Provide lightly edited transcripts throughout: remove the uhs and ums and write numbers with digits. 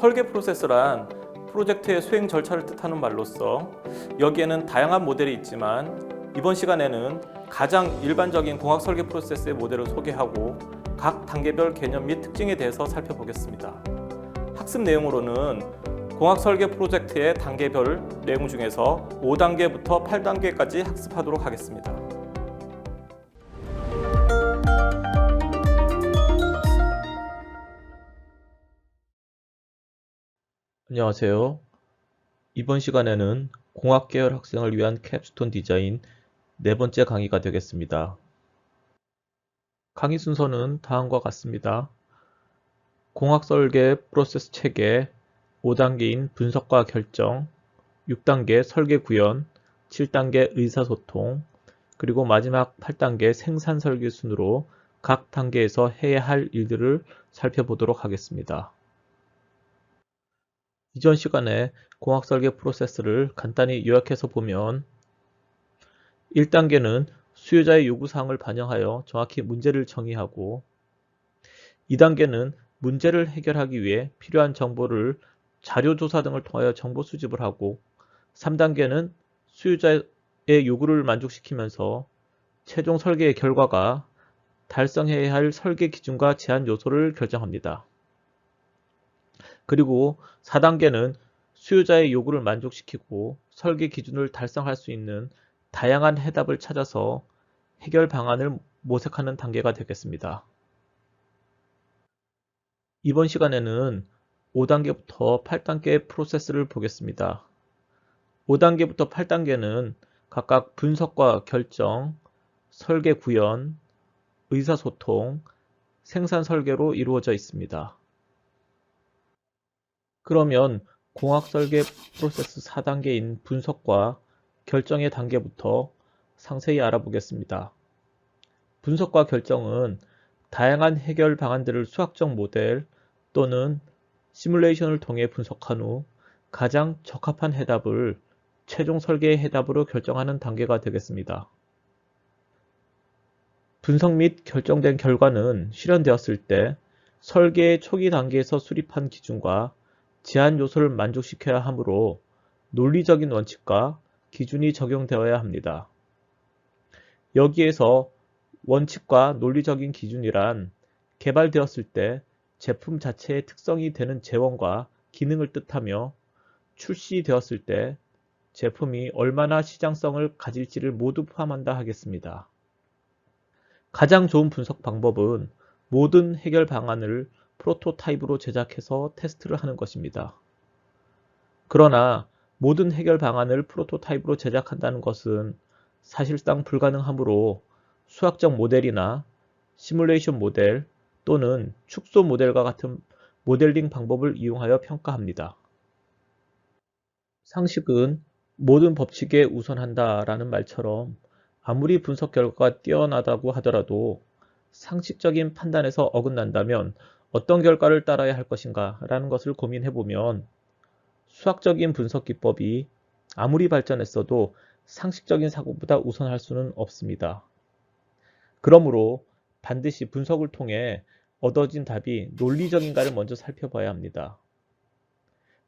설계 프로세스란 프로젝트의 수행 절차를 뜻하는 말로써 여기에는 다양한 모델이 있지만 이번 시간에는 가장 일반적인 공학 설계 프로세스의 모델을 소개하고 각 단계별 개념 및 특징에 대해서 살펴보겠습니다. 학습 내용으로는 공학 설계 프로젝트의 단계별 내용 중에서 5단계부터 8단계까지 학습하도록 하겠습니다. 안녕하세요. 이번 시간에는 공학 계열 학생을 위한 캡스톤 디자인 네 번째 강의가 되겠습니다. 강의 순서는 다음과 같습니다. 공학 설계 프로세스 체계 5단계인 분석과 결정, 6단계 설계 구현, 7단계 의사소통, 그리고 마지막 8단계 생산 설계 순으로 각 단계에서 해야 할 일들을 살펴보도록 하겠습니다. 이전 시간에 공학 설계 프로세스를 간단히 요약해서 보면 1단계는 수요자의 요구사항을 반영하여 정확히 문제를 정의하고 2단계는 문제를 해결하기 위해 필요한 정보를 자료조사 등을 통하여 정보 수집을 하고 3단계는 수요자의 요구를 만족시키면서 최종 설계의 결과가 달성해야 할 설계 기준과 제한 요소를 결정합니다. 그리고 4단계는 수요자의 요구를 만족시키고 설계 기준을 달성할 수 있는 다양한 해답을 찾아서 해결 방안을 모색하는 단계가 되겠습니다. 이번 시간에는 5단계부터 8단계 프로세스를 보겠습니다. 5단계부터 8단계는 각각 분석과 결정, 설계 구현, 의사소통, 생산 설계로 이루어져 있습니다. 그러면 공학 설계 프로세스 4단계인 분석과 결정의 단계부터 상세히 알아보겠습니다. 분석과 결정은 다양한 해결 방안들을 수학적 모델 또는 시뮬레이션을 통해 분석한 후 가장 적합한 해답을 최종 설계의 해답으로 결정하는 단계가 되겠습니다. 분석 및 결정된 결과는 실현되었을 때 설계의 초기 단계에서 수립한 기준과 제한 요소를 만족시켜야 하므로 논리적인 원칙과 기준이 적용되어야 합니다. 여기에서 원칙과 논리적인 기준이란 개발되었을 때 제품 자체의 특성이 되는 재원과 기능을 뜻하며 출시되었을 때 제품이 얼마나 시장성을 가질지를 모두 포함한다 하겠습니다. 가장 좋은 분석 방법은 모든 해결 방안을 프로토타입으로 제작해서 테스트를 하는 것입니다. 그러나 모든 해결 방안을 프로토타입으로 제작한다는 것은 사실상 불가능하므로 수학적 모델이나 시뮬레이션 모델 또는 축소 모델과 같은 모델링 방법을 이용하여 평가합니다. 상식은 모든 법칙에 우선한다 라는 말처럼 아무리 분석 결과가 뛰어나다고 하더라도 상식적인 판단에서 어긋난다면 어떤 결과를 따라야 할 것인가 라는 것을 고민해보면 수학적인 분석 기법이 아무리 발전했어도 상식적인 사고보다 우선할 수는 없습니다. 그러므로 반드시 분석을 통해 얻어진 답이 논리적인가를 먼저 살펴봐야 합니다.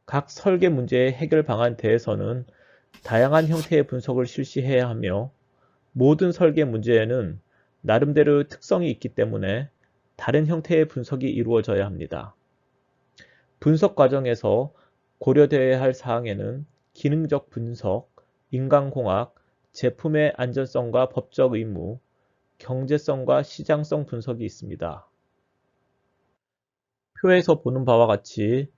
각 설계 문제의 해결 방안에 대해서는 다양한 형태의 분석을 실시해야 하며 모든 설계 문제에는 나름대로의 특성이 있기 때문에 다른 형태의 분석이 이루어져야 합니다. 분석 과정에서 고려되어야 할 사항에는 기능적 분석, 인간공학, 제품의 안전성과 법적 의무, 경제성과 시장성 분석이 있습니다. 표에서 보는 바와 같이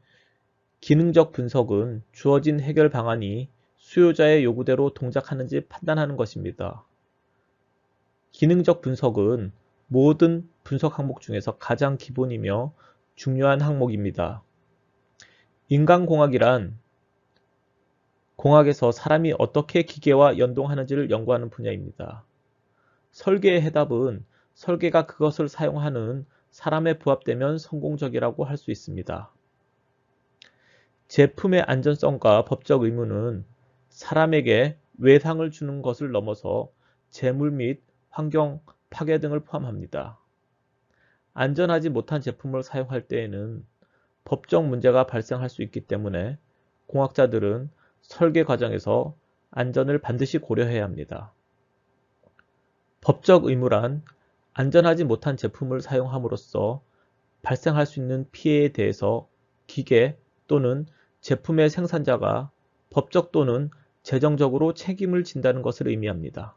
기능적 분석은 주어진 해결 방안이 수요자의 요구대로 동작하는지 판단하는 것입니다. 기능적 분석은 모든 분석 항목 중에서 가장 기본이며 중요한 항목입니다. 인간공학이란 공학에서 사람이 어떻게 기계와 연동하는지를 연구하는 분야입니다. 설계의 해답은 설계가 그것을 사용하는 사람에 부합되면 성공적이라고 할 수 있습니다. 제품의 안전성과 법적 의무는 사람에게 외상을 주는 것을 넘어서 재물 및 환경 파괴 등을 포함합니다. 안전하지 못한 제품을 사용할 때에는 법적 문제가 발생할 수 있기 때문에 공학자들은 설계 과정에서 안전을 반드시 고려해야 합니다. 법적 의무란 안전하지 못한 제품을 사용함으로써 발생할 수 있는 피해에 대해서 기계 또는 제품의 생산자가 법적 또는 재정적으로 책임을 진다는 것을 의미합니다.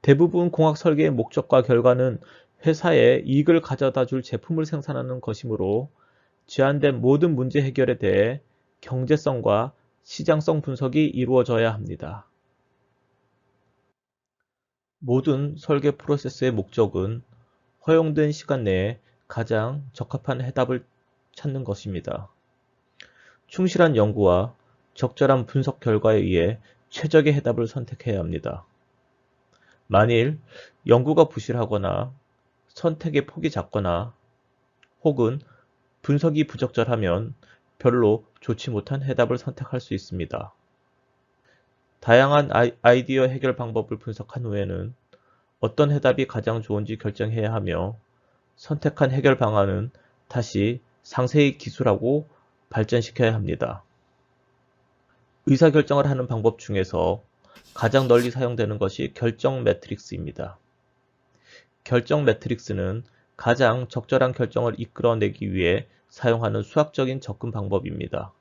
대부분 공학 설계의 목적과 결과는 회사에 이익을 가져다 줄 제품을 생산하는 것이므로 제한된 모든 문제 해결에 대해 경제성과 시장성 분석이 이루어져야 합니다. 모든 설계 프로세스의 목적은 허용된 시간 내에 가장 적합한 해답을 찾는 것입니다. 충실한 연구와 적절한 분석 결과에 의해 최적의 해답을 선택해야 합니다. 만일 연구가 부실하거나 선택의 폭이 작거나 혹은 분석이 부적절하면 별로 좋지 못한 해답을 선택할 수 있습니다. 다양한 아이디어 해결 방법을 분석한 후에는 어떤 해답이 가장 좋은지 결정해야 하며 선택한 해결 방안은 다시 상세히 기술하고 발전시켜야 합니다. 의사결정을 하는 방법 중에서 가장 널리 사용되는 것이 결정 매트릭스입니다. 결정 매트릭스는 가장 적절한 결정을 이끌어내기 위해 사용하는 수학적인 접근 방법입니다.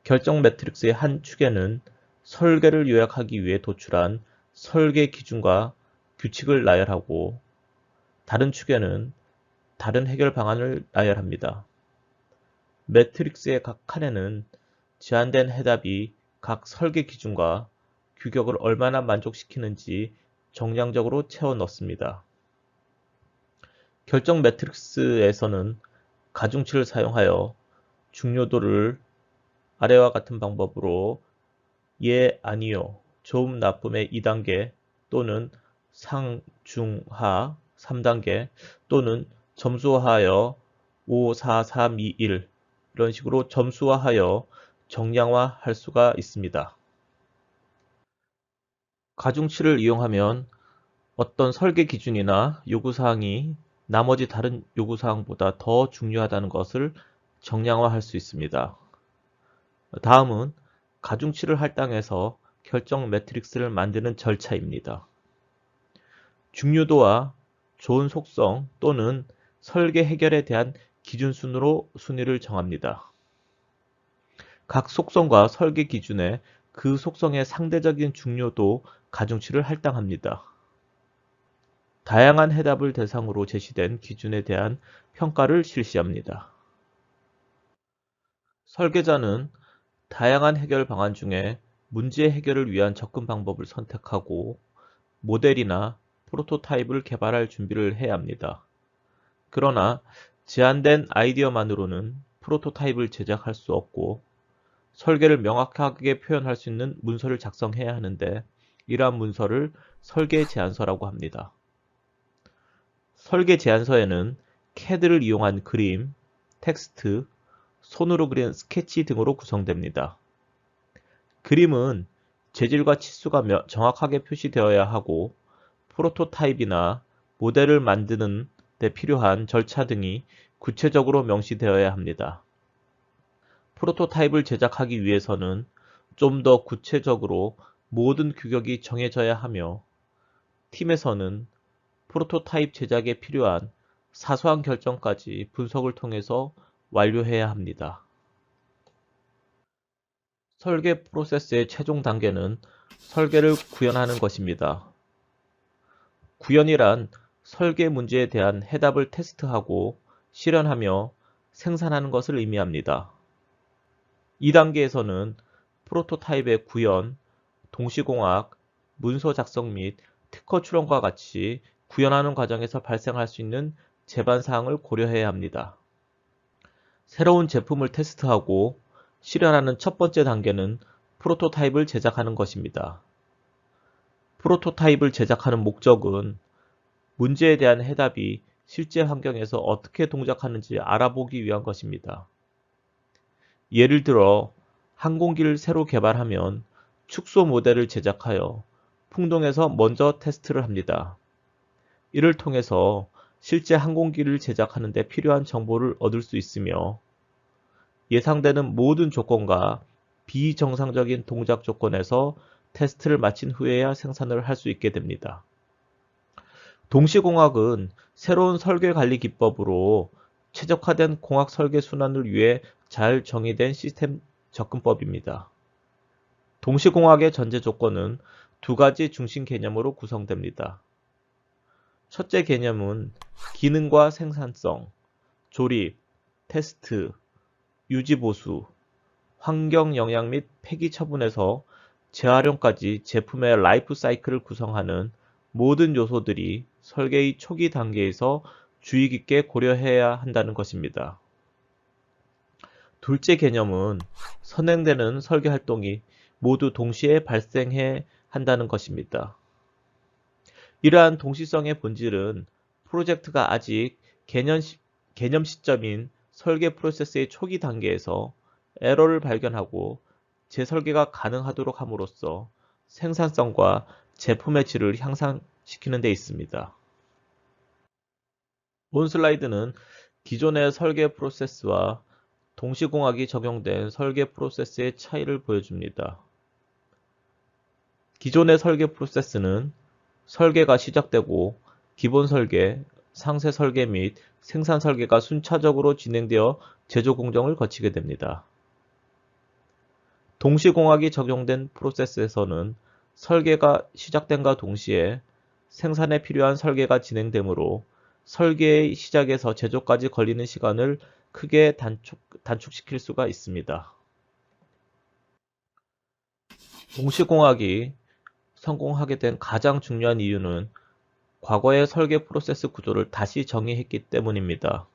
결정 매트릭스의 한 축에는 설계를 요약하기 위해 도출한 설계 기준과 규칙을 나열하고 다른 축에는 다른 해결 방안을 나열합니다. 매트릭스의 각 칸에는 제한된 해답이 각 설계 기준과 규격을 얼마나 만족시키는지 정량적으로 채워 넣습니다. 결정 매트릭스에서는 가중치를 사용하여 중요도를 아래와 같은 방법으로 예, 아니요, 좋음, 나쁨의 2단계 또는 상, 중, 하 3단계 또는 점수화하여 5, 4, 3, 2, 1 이런 식으로 점수화하여 정량화할 수가 있습니다. 가중치를 이용하면 어떤 설계 기준이나 요구사항이 나머지 다른 요구사항보다 더 중요하다는 것을 정량화할 수 있습니다. 다음은 가중치를 할당해서 결정 매트릭스를 만드는 절차입니다. 중요도와 좋은 속성 또는 설계 해결에 대한 기준순으로 순위를 정합니다. 각 속성과 설계 기준에 그 속성의 상대적인 중요도 가중치를 할당합니다. 다양한 해답을 대상으로 제시된 기준에 대한 평가를 실시합니다. 설계자는 다양한 해결 방안 중에 문제 해결을 위한 접근 방법을 선택하고 모델이나 프로토타입을 개발할 준비를 해야 합니다. 그러나 제한된 아이디어만으로는 프로토타입을 제작할 수 없고 설계를 명확하게 표현할 수 있는 문서를 작성해야 하는데 이러한 문서를 설계 제안서라고 합니다. 설계 제안서에는 CAD를 이용한 그림, 텍스트, 손으로 그린 스케치 등으로 구성됩니다. 그림은 재질과 치수가 정확하게 표시되어야 하고 프로토타입이나 모델을 만드는 데 필요한 절차 등이 구체적으로 명시되어야 합니다. 프로토타입을 제작하기 위해서는 좀 더 구체적으로 모든 규격이 정해져야 하며 팀에서는 프로토타입 제작에 필요한 사소한 결정까지 분석을 통해서 완료해야 합니다. 설계 프로세스의 최종 단계는 설계를 구현하는 것입니다. 구현이란 설계 문제에 대한 해답을 테스트하고 실현하며 생산하는 것을 의미합니다. 이 단계에서는 프로토타입의 구현, 동시공학, 문서 작성 및 특허 출원과 같이 구현하는 과정에서 발생할 수 있는 제반 사항을 고려해야 합니다. 새로운 제품을 테스트하고 실현하는 첫 번째 단계는 프로토타입을 제작하는 것입니다. 프로토타입을 제작하는 목적은 문제에 대한 해답이 실제 환경에서 어떻게 동작하는지 알아보기 위한 것입니다. 예를 들어 항공기를 새로 개발하면 축소 모델을 제작하여 풍동에서 먼저 테스트를 합니다. 이를 통해서 실제 항공기를 제작하는 데 필요한 정보를 얻을 수 있으며 예상되는 모든 조건과 비정상적인 동작 조건에서 테스트를 마친 후에야 생산을 할 수 있게 됩니다. 동시공학은 새로운 설계 관리 기법으로 최적화된 공학 설계 순환을 위해 잘 정의된 시스템 접근법입니다. 동시공학의 전제 조건은 두 가지 중심 개념으로 구성됩니다. 첫째 개념은 기능과 생산성, 조립, 테스트, 유지보수, 환경 영향 및 폐기 처분에서 재활용까지 제품의 라이프 사이클을 구성하는 모든 요소들이 설계의 초기 단계에서 주의 깊게 고려해야 한다는 것입니다. 둘째 개념은 선행되는 설계 활동이 모두 동시에 발생해야 한다는 것입니다. 이러한 동시성의 본질은 프로젝트가 아직 개념 시점인 설계 프로세스의 초기 단계에서 에러를 발견하고 재설계가 가능하도록 함으로써 생산성과 제품의 질을 향상시키는 데 있습니다. 본 슬라이드는 기존의 설계 프로세스와 동시공학이 적용된 설계 프로세스의 차이를 보여줍니다. 기존의 설계 프로세스는 설계가 시작되고 기본 설계, 상세 설계 및 생산 설계가 순차적으로 진행되어 제조 공정을 거치게 됩니다. 동시공학이 적용된 프로세스에서는 설계가 시작됨과 동시에 생산에 필요한 설계가 진행되므로 설계의 시작에서 제조까지 걸리는 시간을 크게 단축시킬 수가 있습니다. 동시공학이 성공하게 된 가장 중요한 이유는 과거의 설계 프로세스 구조를 다시 정의했기 때문입니다.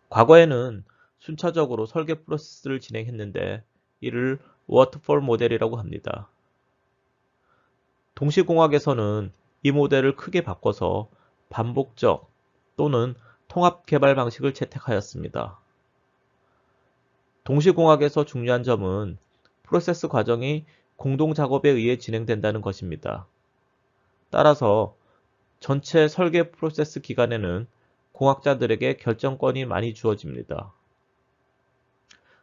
과거에는 순차적으로 설계 프로세스를 진행했는데 이를 워터폴 모델이라고 합니다. 동시공학에서는 이 모델을 크게 바꿔서 반복적 또는 통합 개발 방식을 채택하였습니다. 동시공학에서 중요한 점은 프로세스 과정이 공동 작업에 의해 진행된다는 것입니다. 따라서 전체 설계 프로세스 기간에는 공학자들에게 결정권이 많이 주어집니다.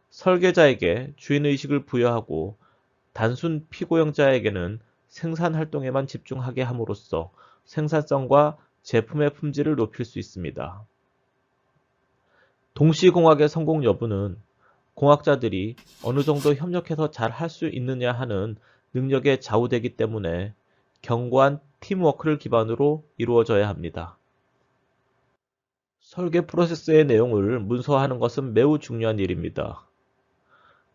설계자에게 주인의식을 부여하고 단순 피고용자에게는 생산 활동에만 집중하게 함으로써 생산성과 제품의 품질을 높일 수 있습니다. 동시공학의 성공 여부는 공학자들이 어느 정도 협력해서 잘 할 수 있느냐 하는 능력에 좌우되기 때문에 견고한 팀워크를 기반으로 이루어져야 합니다. 설계 프로세스의 내용을 문서화하는 것은 매우 중요한 일입니다.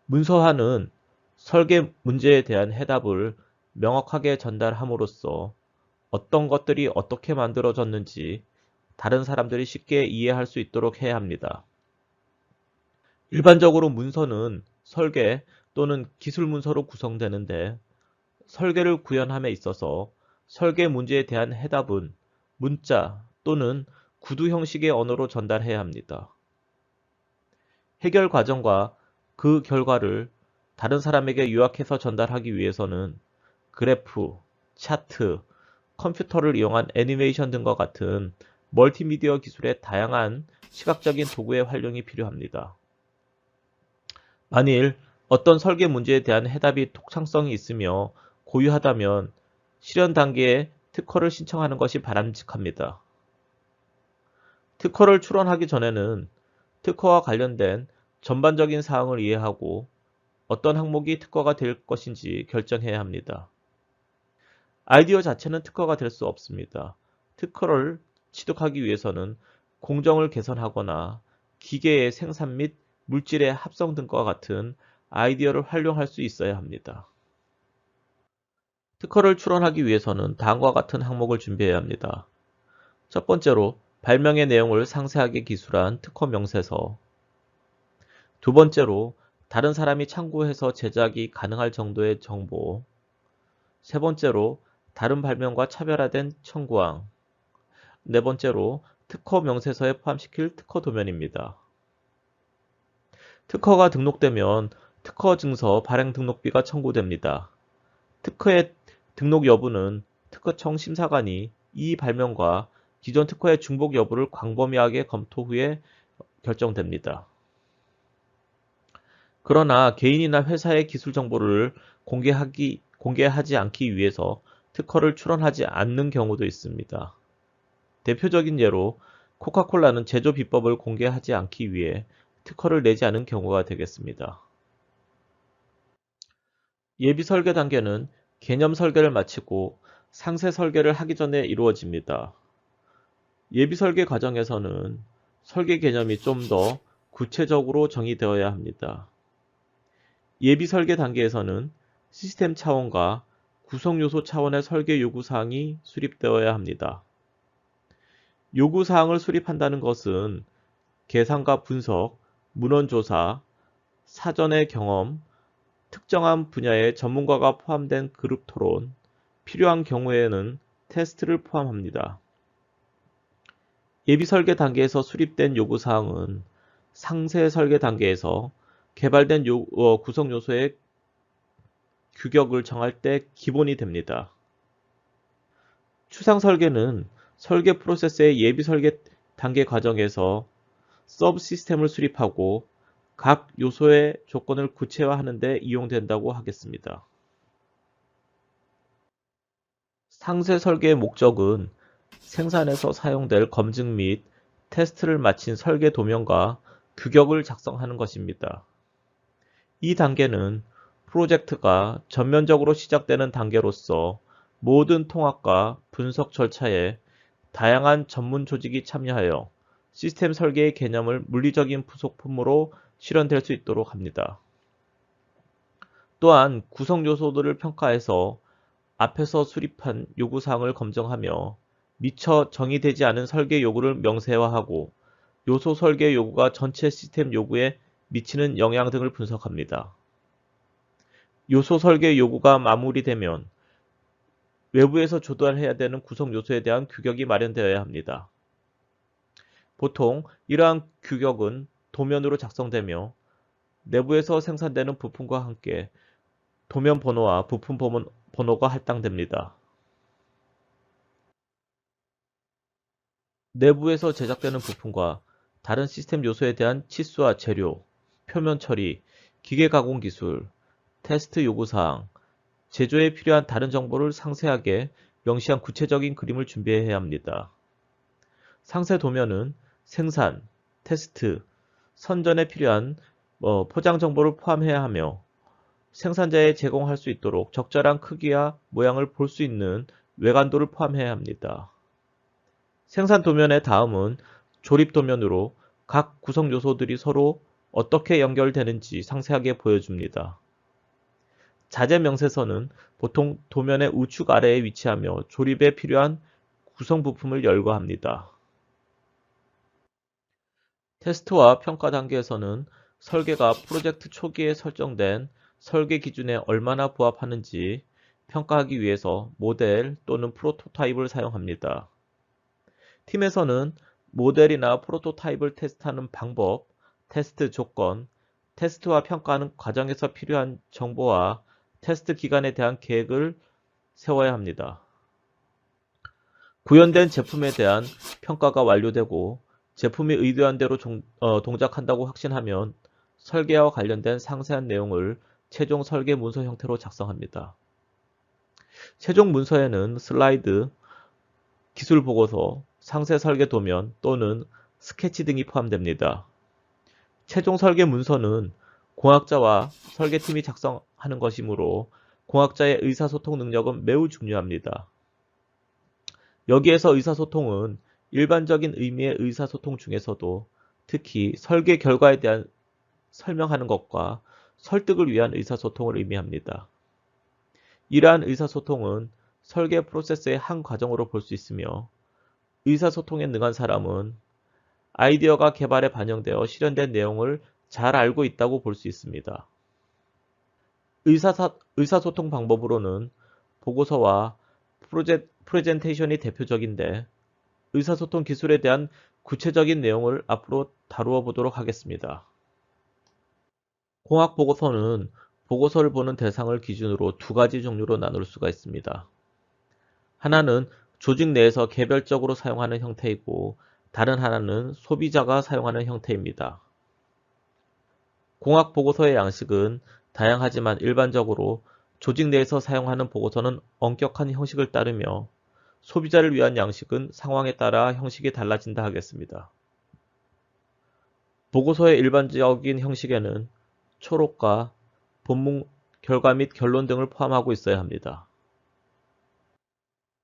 문서화는 설계 문제에 대한 해답을 명확하게 전달함으로써 어떤 것들이 어떻게 만들어졌는지 다른 사람들이 쉽게 이해할 수 있도록 해야 합니다. 일반적으로 문서는 설계 또는 기술 문서로 구성되는데 설계를 구현함에 있어서 설계 문제에 대한 해답은 문자 또는 구두 형식의 언어로 전달해야 합니다. 해결 과정과 그 결과를 다른 사람에게 요약해서 전달하기 위해서는 그래프, 차트, 컴퓨터를 이용한 애니메이션 등과 같은 멀티미디어 기술의 다양한 시각적인 도구의 활용이 필요합니다. 만일 어떤 설계 문제에 대한 해답이 독창성이 있으며 고유하다면 실현 단계에 특허를 신청하는 것이 바람직합니다. 특허를 출원하기 전에는 특허와 관련된 전반적인 사항을 이해하고 어떤 항목이 특허가 될 것인지 결정해야 합니다. 아이디어 자체는 특허가 될 수 없습니다. 특허를 취득하기 위해서는 공정을 개선하거나 기계의 생산 및 물질의 합성 등과 같은 아이디어를 활용할 수 있어야 합니다. 특허를 출원하기 위해서는 다음과 같은 항목을 준비해야 합니다. 첫 번째로 발명의 내용을 상세하게 기술한 특허 명세서. 두 번째로 다른 사람이 참고해서 제작이 가능할 정도의 정보. 세 번째로 다른 발명과 차별화된 청구항. 네 번째로 특허 명세서에 포함시킬 특허 도면입니다. 특허가 등록되면 특허 증서 발행 등록비가 청구됩니다. 특허의 등록 여부는 특허청 심사관이 이 발명과 기존 특허의 중복 여부를 광범위하게 검토 후에 결정됩니다. 그러나 개인이나 회사의 기술 정보를 공개하지 않기 위해서 특허를 출원하지 않는 경우도 있습니다. 대표적인 예로 코카콜라는 제조 비법을 공개하지 않기 위해 특허를 내지 않은 경우가 되겠습니다. 예비 설계 단계는 개념 설계를 마치고 상세 설계를 하기 전에 이루어집니다. 예비 설계 과정에서는 설계 개념이 좀 더 구체적으로 정의되어야 합니다. 예비 설계 단계에서는 시스템 차원과 구성 요소 차원의 설계 요구 사항이 수립되어야 합니다. 요구 사항을 수립한다는 것은 계산과 분석, 문헌 조사, 사전의 경험, 특정한 분야의 전문가가 포함된 그룹 토론, 필요한 경우에는 테스트를 포함합니다. 예비 설계 단계에서 수립된 요구 사항은 상세 설계 단계에서 개발된 구성 요소의 규격을 정할 때 기본이 됩니다. 추상 설계는 설계 프로세스의 예비 설계 단계 과정에서 서브 시스템을 수립하고 각 요소의 조건을 구체화하는 데 이용된다고 하겠습니다. 상세 설계의 목적은 생산에서 사용될 검증 및 테스트를 마친 설계 도면과 규격을 작성하는 것입니다. 이 단계는 프로젝트가 전면적으로 시작되는 단계로서 모든 통합과 분석 절차에 다양한 전문 조직이 참여하여 시스템 설계의 개념을 물리적인 부속품으로 실현될 수 있도록 합니다. 또한 구성 요소들을 평가해서 앞에서 수립한 요구사항을 검증하며 미처 정의되지 않은 설계 요구를 명세화하고 요소 설계 요구가 전체 시스템 요구에 미치는 영향 등을 분석합니다. 요소 설계 요구가 마무리되면 외부에서 조달해야 되는 구성 요소에 대한 규격이 마련되어야 합니다. 보통 이러한 규격은 도면으로 작성되며 내부에서 생산되는 부품과 함께 도면 번호와 부품 번호가 할당됩니다. 내부에서 제작되는 부품과 다른 시스템 요소에 대한 치수와 재료, 표면 처리, 기계 가공 기술, 테스트 요구사항, 제조에 필요한 다른 정보를 상세하게 명시한 구체적인 그림을 준비해야 합니다. 상세 도면은 생산, 테스트, 선전에 필요한 포장 정보를 포함해야 하며 생산자에 제공할 수 있도록 적절한 크기와 모양을 볼 수 있는 외관도를 포함해야 합니다. 생산 도면의 다음은 조립 도면으로 각 구성 요소들이 서로 어떻게 연결되는지 상세하게 보여줍니다. 자재 명세서는 보통 도면의 우측 아래에 위치하며 조립에 필요한 구성 부품을 열거합니다. 테스트와 평가 단계에서는 설계가 프로젝트 초기에 설정된 설계 기준에 얼마나 부합하는지 평가하기 위해서 모델 또는 프로토타입을 사용합니다. 팀에서는 모델이나 프로토타입을 테스트하는 방법, 테스트 조건, 테스트와 평가하는 과정에서 필요한 정보와 테스트 기간에 대한 계획을 세워야 합니다. 구현된 제품에 대한 평가가 완료되고 제품이 의도한 대로 동작한다고 확신하면 설계와 관련된 상세한 내용을 최종 설계 문서 형태로 작성합니다. 최종 문서에는 슬라이드, 기술 보고서, 상세 설계 도면 또는 스케치 등이 포함됩니다. 최종 설계 문서는 공학자와 설계팀이 작성하는 것이므로 공학자의 의사소통 능력은 매우 중요합니다. 여기에서 의사소통은 일반적인 의미의 의사소통 중에서도 특히 설계 결과에 대한 설명하는 것과 설득을 위한 의사소통을 의미합니다. 이러한 의사소통은 설계 프로세스의 한 과정으로 볼 수 있으며 의사소통에 능한 사람은 아이디어가 개발에 반영되어 실현된 내용을 잘 알고 있다고 볼 수 있습니다. 의사소통 방법으로는 보고서와 프레젠테이션이 대표적인데 의사소통 기술에 대한 구체적인 내용을 앞으로 다루어 보도록 하겠습니다. 공학 보고서는 보고서를 보는 대상을 기준으로 두 가지 종류로 나눌 수가 있습니다. 하나는 조직 내에서 개별적으로 사용하는 형태이고 다른 하나는 소비자가 사용하는 형태입니다. 공학 보고서의 양식은 다양하지만 일반적으로 조직 내에서 사용하는 보고서는 엄격한 형식을 따르며 소비자를 위한 양식은 상황에 따라 형식이 달라진다 하겠습니다. 보고서의 일반적인 형식에는 초록과 본문 결과 및 결론 등을 포함하고 있어야 합니다.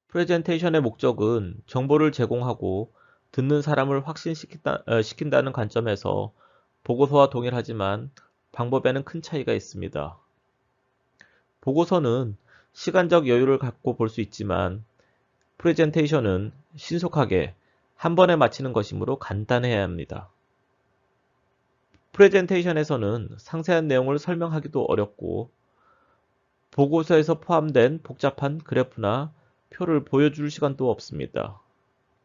프레젠테이션의 목적은 정보를 제공하고 듣는 사람을 확신시킨다는 관점에서 보고서와 동일하지만 방법에는 큰 차이가 있습니다. 보고서는 시간적 여유를 갖고 볼 수 있지만 프레젠테이션은 신속하게 한 번에 마치는 것이므로 간단해야 합니다. 프레젠테이션에서는 상세한 내용을 설명하기도 어렵고 보고서에서 포함된 복잡한 그래프나 표를 보여줄 시간도 없습니다.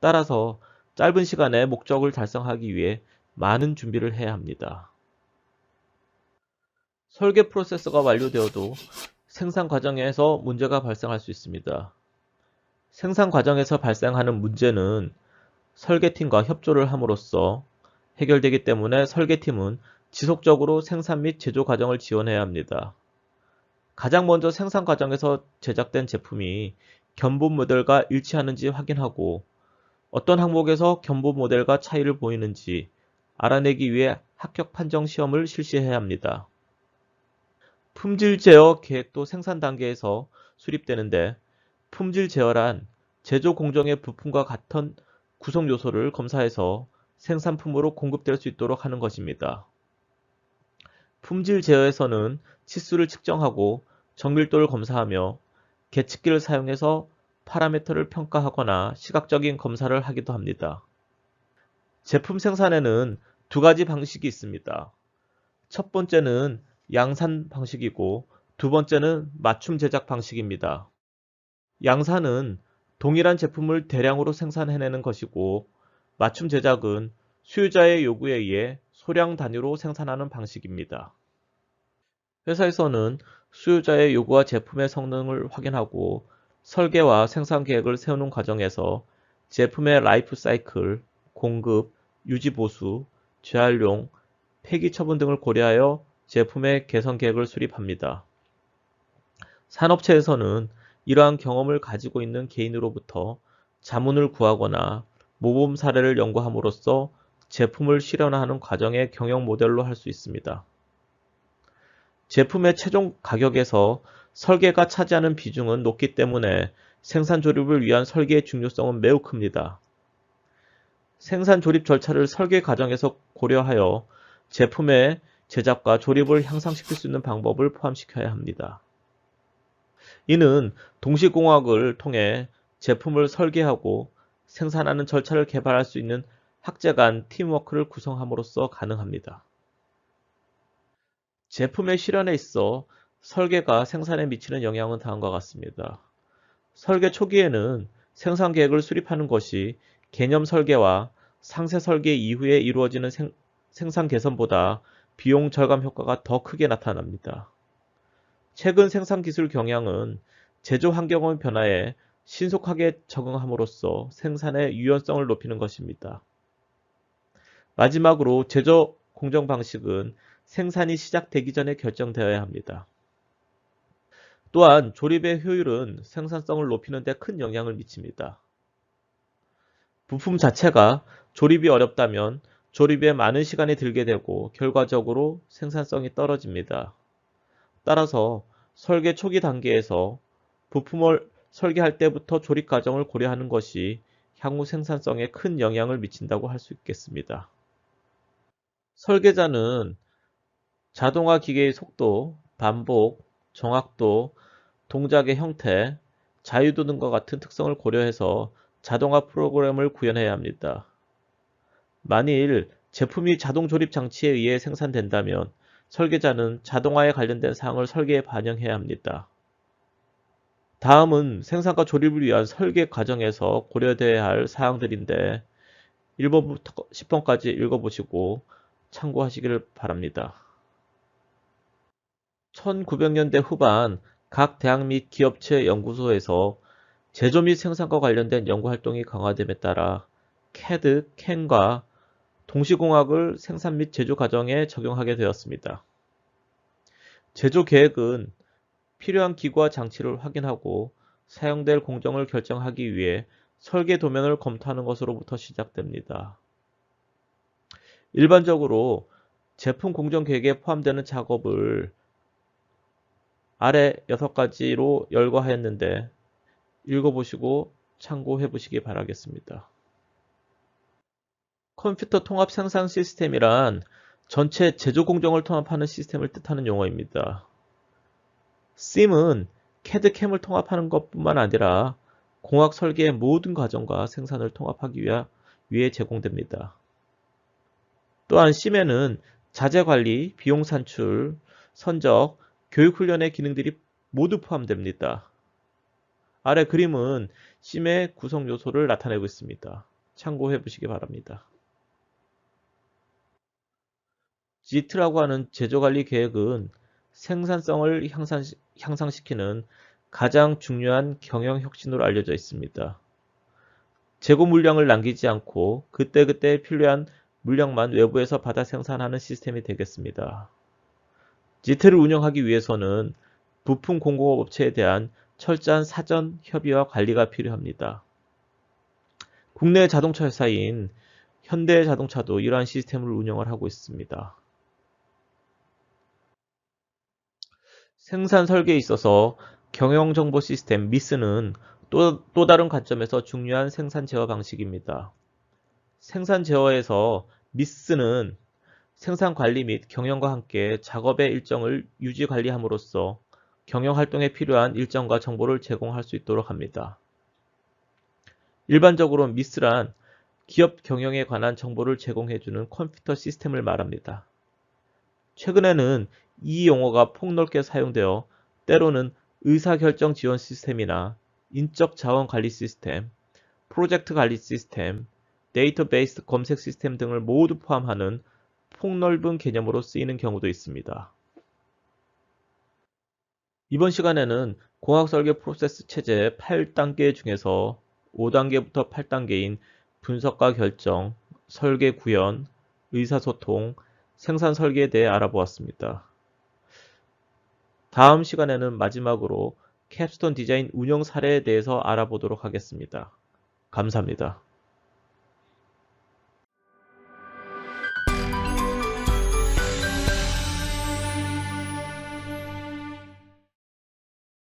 따라서 짧은 시간에 목적을 달성하기 위해 많은 준비를 해야 합니다. 설계 프로세서가 완료되어도 생산 과정에서 문제가 발생할 수 있습니다. 생산 과정에서 발생하는 문제는 설계팀과 협조를 함으로써 해결되기 때문에 설계팀은 지속적으로 생산 및 제조 과정을 지원해야 합니다. 가장 먼저 생산 과정에서 제작된 제품이 견본 모델과 일치하는지 확인하고 어떤 항목에서 견본 모델과 차이를 보이는지 알아내기 위해 합격 판정 시험을 실시해야 합니다. 품질 제어 계획도 생산 단계에서 수립되는데 품질 제어란 제조 공정의 부품과 같은 구성 요소를 검사해서 생산품으로 공급될 수 있도록 하는 것입니다. 품질 제어에서는 치수를 측정하고 정밀도를 검사하며 계측기를 사용해서 파라미터를 평가하거나 시각적인 검사를 하기도 합니다. 제품 생산에는 두 가지 방식이 있습니다. 첫 번째는 양산 방식이고 두 번째는 맞춤 제작 방식입니다. 양산은 동일한 제품을 대량으로 생산해내는 것이고 맞춤 제작은 수요자의 요구에 의해 소량 단위로 생산하는 방식입니다. 회사에서는 수요자의 요구와 제품의 성능을 확인하고 설계와 생산 계획을 세우는 과정에서 제품의 라이프 사이클, 공급, 유지 보수, 재활용, 폐기 처분 등을 고려하여 제품의 개선 계획을 수립합니다. 산업체에서는 이러한 경험을 가지고 있는 개인으로부터 자문을 구하거나 모범 사례를 연구함으로써 제품을 실현하는 과정의 경영 모델로 할 수 있습니다. 제품의 최종 가격에서 설계가 차지하는 비중은 높기 때문에 생산 조립을 위한 설계의 중요성은 매우 큽니다. 생산 조립 절차를 설계 과정에서 고려하여 제품의 제작과 조립을 향상시킬 수 있는 방법을 포함시켜야 합니다. 이는 동시공학을 통해 제품을 설계하고 생산하는 절차를 개발할 수 있는 학제 간 팀워크를 구성함으로써 가능합니다. 제품의 실현에 있어 설계가 생산에 미치는 영향은 다음과 같습니다. 설계 초기에는 생산 계획을 수립하는 것이 개념 설계와 상세 설계 이후에 이루어지는 생산 개선보다 비용 절감 효과가 더 크게 나타납니다. 최근 생산 기술 경향은 제조 환경의 변화에 신속하게 적응함으로써 생산의 유연성을 높이는 것입니다. 마지막으로 제조 공정 방식은 생산이 시작되기 전에 결정되어야 합니다. 또한 조립의 효율은 생산성을 높이는 데 큰 영향을 미칩니다. 부품 자체가 조립이 어렵다면 조립에 많은 시간이 들게 되고 결과적으로 생산성이 떨어집니다. 따라서 설계 초기 단계에서 부품을 설계할 때부터 조립 과정을 고려하는 것이 향후 생산성에 큰 영향을 미친다고 할 수 있겠습니다. 설계자는 자동화 기계의 속도, 반복, 정확도, 동작의 형태, 자유도 등과 같은 특성을 고려해서 자동화 프로그램을 구현해야 합니다. 만일 제품이 자동 조립 장치에 의해 생산된다면 설계자는 자동화에 관련된 사항을 설계에 반영해야 합니다. 다음은 생산과 조립을 위한 설계 과정에서 고려되어야 할 사항들인데 1번부터 10번까지 읽어보시고 참고하시기를 바랍니다. 1900년대 후반 각 대학 및 기업체 연구소에서 제조 및 생산과 관련된 연구 활동이 강화됨에 따라 CAD, CAM과 동시공학을 생산 및 제조 과정에 적용하게 되었습니다. 제조 계획은 필요한 기구와 장치를 확인하고 사용될 공정을 결정하기 위해 설계 도면을 검토하는 것으로부터 시작됩니다. 일반적으로 제품 공정 계획에 포함되는 작업을 아래 6가지로 열거하였는데 읽어보시고 참고해 보시기 바라겠습니다. 컴퓨터 통합 생산 시스템이란 전체 제조 공정을 통합하는 시스템을 뜻하는 용어입니다. CIM은 CAD, CAM을 통합하는 것뿐만 아니라 공학 설계의 모든 과정과 생산을 통합하기 위해 제공됩니다. 또한 CIM에는 자재 관리, 비용 산출, 선적, 교육 훈련의 기능들이 모두 포함됩니다. 아래 그림은 CIM의 구성 요소를 나타내고 있습니다. 참고해 보시기 바랍니다. JIT라고 하는 제조관리 계획은 생산성을 향상시키는 가장 중요한 경영 혁신으로 알려져 있습니다. 재고 물량을 남기지 않고 그때그때 필요한 물량만 외부에서 받아 생산하는 시스템이 되겠습니다. JIT를 운영하기 위해서는 부품 공급업체에 대한 철저한 사전 협의와 관리가 필요합니다. 국내 자동차 회사인 현대자동차도 이러한 시스템을 운영을 하고 있습니다. 생산 설계에 있어서 경영정보 시스템 MIS는 또 다른 관점에서 중요한 생산 제어 방식입니다. 생산 제어에서 MIS는 생산 관리 및 경영과 함께 작업의 일정을 유지 관리함으로써 경영 활동에 필요한 일정과 정보를 제공할 수 있도록 합니다. 일반적으로 MIS란 기업 경영에 관한 정보를 제공해주는 컴퓨터 시스템을 말합니다. 최근에는 이 용어가 폭넓게 사용되어 때로는 의사결정 지원 시스템이나 인적 자원 관리 시스템, 프로젝트 관리 시스템, 데이터베이스 검색 시스템 등을 모두 포함하는 폭넓은 개념으로 쓰이는 경우도 있습니다. 이번 시간에는 공학 설계 프로세스 체제 8단계 중에서 5단계부터 8단계인 분석과 결정, 설계 구현, 의사소통, 생산 설계에 대해 알아보았습니다. 다음 시간에는 마지막으로 캡스톤 디자인 운영 사례에 대해서 알아보도록 하겠습니다. 감사합니다.